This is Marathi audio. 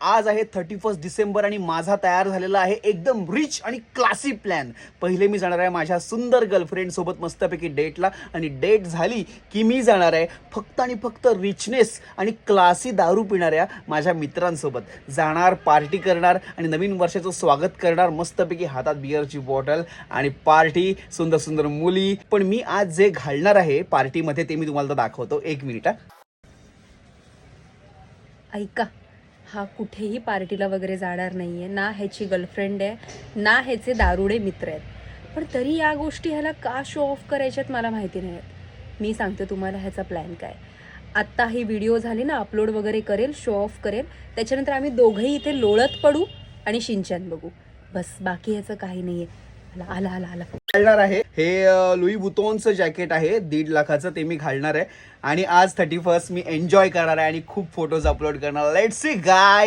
आज आहे 31 डिसेंबर आणि माझा तयार झालेला आहे एकदम रिच आणि क्लासी प्लॅन. पहिले मी जाणार आहे माझ्या सुंदर गर्लफ्रेंड सोबत मस्तपैकी डेटला आणि डेट झाली की मी जाणार आहे फक्त आणि फक्त रिचनेस आणि क्लासी दारू पिणाऱ्या माझ्या मित्रांसोबत जाणार, पार्टी करणार आणि नवीन वर्षाचं स्वागत करणार. मस्तपैकी हातात बिअरची बॉटल आणि पार्टी, सुंदर सुंदर मुली. पण मी आज जे घालणार आहे पार्टीमध्ये ते मी तुम्हाला दाखवतो. एक मिनिट. ऐका, हा कुठेही पार्टीला वगैरे जाणार नाहीये, ना ह्याची गर्लफ्रेंड आहे ना ह्याचे दारुडे मित्र आहेत. पण तरी या गोष्टी ह्याला का शो ऑफ करायच्यात मला माहिती नाही. मी सांगते तुम्हाला ह्याचा प्लॅन काय. आत्ता ही व्हिडिओ झाली ना, अपलोड वगैरे करेल, शो ऑफ करेल, त्याच्यानंतर आम्ही दोघंही इथे लोळत पडू आणि शिंचन बघू. बस, बाकी ह्याचं काही नाहीये. आला आला आला घालणार आहे हे लुई वुतॉनचं जॅकेट आहे 1.5 लाखाचं, ते मी घालणार आहे आणि आज 31 मी एन्जॉय करणार आहे आणि खूप फोटोज अपलोड करणार. Let's see guy.